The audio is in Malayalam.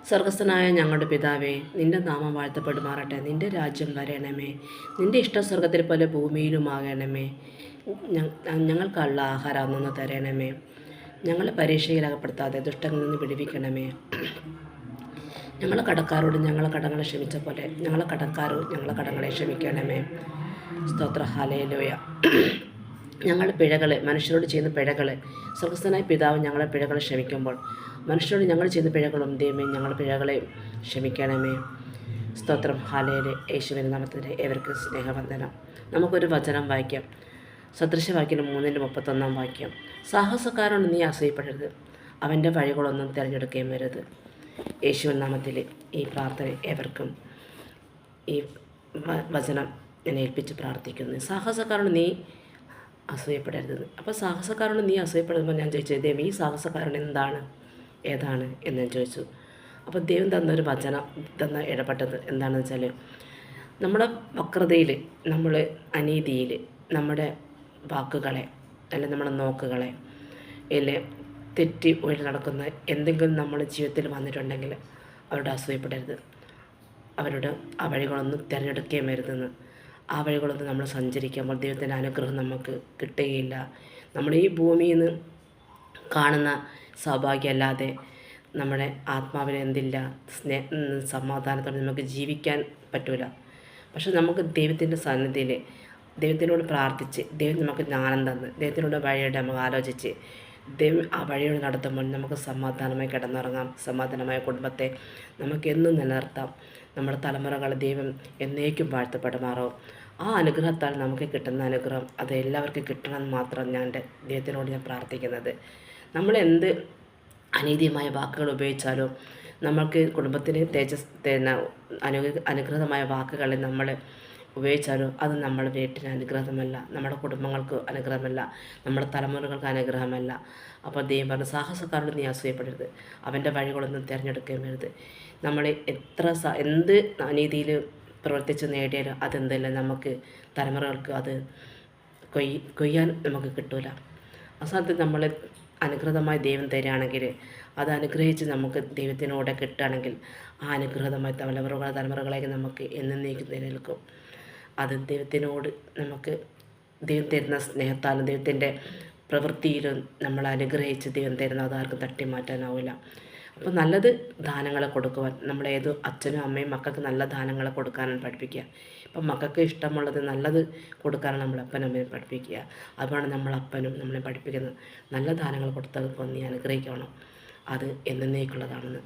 സ്വർഗസ്ഥനായ ഞങ്ങളുടെ പിതാവേ, നിന്റെ നാമം വാഴ്ത്തപ്പെടുമാറട്ടെ. നിന്റെ രാജ്യം വരണമേ. നിന്റെ ഇഷ്ടം സ്വർഗത്തിൽ പോലെ ഭൂമിയിലുമാകണമേ. ഞങ്ങൾക്കുള്ള ആഹാരം അന്നു തരണമേ. ഞങ്ങളെ പരീക്ഷയിൽ അകപ്പെടുത്താതെ ദുഷ്ടങ്ങളിൽ നിന്ന് വിടുവിക്കണമേ. ഞങ്ങളെ കടക്കാരോട് ഞങ്ങളെ കടങ്ങളെ ക്ഷമിച്ച പോലെ ഞങ്ങളെ കടങ്ങളെ ക്ഷമിക്കണമേ. സ്തോത്ര. ഹല്ലേലൂയ. ഞങ്ങളുടെ പിഴകൾ, മനുഷ്യരോട് ചെയ്യുന്ന പിഴകൾ, സ്വർഗസ്ഥനായ പിതാവ് ഞങ്ങളെ പിഴകളെ ക്ഷമിക്കുമ്പോൾ മനുഷ്യരോട് ഞങ്ങൾ ചെയ്യുന്ന പിഴകളും ദൈവമേ ഞങ്ങളുടെ പിഴകളെ ക്ഷമിക്കണമേ. സ്തോത്രം. ഹല്ലേലൂയ. യേശുവിൻ്റെ നാമത്തിൽ ഏവർക്ക് സ്നേഹവന്ദനം. നമുക്കൊരു വചനം വായിക്കാം. സദൃശവാക്യം 3:31 സാഹസക്കാരോട് നീ അസൂയപ്പെടരുത്, അവൻ്റെ വഴികളൊന്നും തിരഞ്ഞെടുക്കുകയും വരരുത്. യേശുവിൻ നാമത്തിൽ ഈ പ്രാർത്ഥന ഏവർക്കും ഈ വചനം ഞാൻ ഏൽപ്പിച്ച് പ്രാർത്ഥിക്കുന്നു. സാഹസക്കാരോട് നീ അസൂയപ്പെടരുത്. അപ്പോൾ സാഹസക്കാരോട് നീ അസൂയപ്പെടുമ്പോൾ ഞാൻ ചോദിച്ചു, ദൈവം ഈ സാഹസക്കാരൻ ഏതാണ് എന്ന് ഞാൻ ചോദിച്ചു. അപ്പോൾ ദൈവം തന്നൊരു വചനം ഇടപെട്ടത് എന്താണെന്ന് വെച്ചാൽ, നമ്മുടെ വക്രതയിൽ, നമ്മൾ അനീതിയിൽ, നമ്മുടെ വാക്കുകളെ അല്ലെങ്കിൽ നമ്മുടെ നോക്കുകളെ അല്ലെ തെറ്റി വഴി നടക്കുന്ന എന്തെങ്കിലും നമ്മുടെ ജീവിതത്തിൽ വന്നിട്ടുണ്ടെങ്കിൽ അവരോട് അസൂയപ്പെടരുത്. അവരോട് ആ വഴികളൊന്നും തിരഞ്ഞെടുക്കുകയും വരുതെന്ന്. ആ വഴികളൊന്നും നമ്മൾ സഞ്ചരിക്കുമ്പോൾ ദൈവത്തിൻ്റെ അനുഗ്രഹം നമുക്ക് കിട്ടുകയില്ല. നമ്മൾ ഈ ഭൂമിയിൽ നിന്ന് കാണുന്ന സൗഭാഗ്യമല്ലാതെ നമ്മുടെ ആത്മാവിന് എന്തില്ല, സമാധാനത്തോടെ നമുക്ക് ജീവിക്കാൻ പറ്റില്ല. പക്ഷെ നമുക്ക് ദൈവത്തിൻ്റെ സന്നിധിയിൽ ദൈവത്തിനോട് പ്രാർത്ഥിച്ച് ദൈവം നമുക്ക് ജ്ഞാനം തന്ന് ദൈവത്തിനോട് വഴിയുടെ നമുക്ക് ആലോചിച്ച് ദൈവം ആ വഴിയോട് നടത്തുമ്പോൾ നമുക്ക് സമാധാനമായി കിടന്നുറങ്ങാം. സമാധാനമായ കുടുംബത്തെ നമുക്ക് എന്നും നിലനിർത്താം. നമ്മുടെ തലമുറകൾ ദൈവം എന്നേക്കും വാഴ്ത്തപ്പെടുമാറോ. ആ അനുഗ്രഹത്താൽ നമുക്ക് കിട്ടുന്ന അനുഗ്രഹം അത് എല്ലാവർക്കും കിട്ടണമെന്ന് മാത്രം ദൈവത്തിനോട് ഞാൻ പ്രാർത്ഥിക്കുന്നത്. നമ്മളെന്ത് അനീതിയമായ വാക്കുകൾ ഉപയോഗിച്ചാലും നമ്മൾക്ക് കുടുംബത്തിന് അനുഗ്രഹമായ വാക്കുകളെ നമ്മൾ ഉപയോഗിച്ചാലും അത് നമ്മുടെ വീട്ടിന് അനുഗ്രഹമല്ല, നമ്മുടെ കുടുംബങ്ങൾക്ക് അനുഗ്രഹമല്ല, നമ്മുടെ തലമുറകൾക്ക് അനുഗ്രഹമല്ല. അപ്പോൾ ദൈവം പറഞ്ഞ സാഹസക്കാരോട് നീ അസൂയപ്പെടരുത്, അവൻ്റെ വഴികളൊന്നും തിരഞ്ഞെടുക്കുകയും വരുത്. നമ്മൾ എന്ത് അനീതിയിൽ പ്രവർത്തിച്ച് നേടിയാലും അതെന്തല്ല നമുക്ക് തലമുറകൾക്ക് അത് കൊയ്യാൻ നമുക്ക് കിട്ടൂല. അവസാനത്തിൽ നമ്മൾ അനുഗ്രഹമായി ദൈവം തരികയാണെങ്കിൽ അത് അനുഗ്രഹിച്ച് നമുക്ക് ദൈവത്തിനോടെ കിട്ടുകയാണെങ്കിൽ ആ അനുഗ്രഹമായി തലമുറകളേക്ക് നമുക്ക് എന്നേക്കും നിലനിൽക്കും. അത് ദൈവത്തിനോട് നമുക്ക് ദൈവം തരുന്ന സ്നേഹത്താലും ദൈവത്തിൻ്റെ പ്രവൃത്തിയിലും നമ്മൾ അനുഗ്രഹിച്ച് ദൈവം തരുന്ന അതാർക്കും തട്ടി മാറ്റാനാവില്ല. അപ്പോൾ നല്ലത് ദാനങ്ങളെ കൊടുക്കുവാൻ നമ്മളേതോ അച്ഛനും അമ്മയും മക്കൾക്ക് നല്ല ദാനങ്ങളെ കൊടുക്കാനാണ് പഠിപ്പിക്കുക. ഇപ്പം മക്കൾക്ക് ഇഷ്ടമുള്ളത് നല്ലത് കൊടുക്കാനാണ് നമ്മൾ അപ്പനും അമ്മയും പഠിപ്പിക്കുക. അതുകൊണ്ട് നമ്മളപ്പനും നമ്മളെ പഠിപ്പിക്കുന്നത് നല്ല ദാനങ്ങൾ കൊടുത്തവർക്ക് നീ അനുഗ്രഹിക്കണം, അത് എന്നേക്കുള്ളതാണെന്ന്.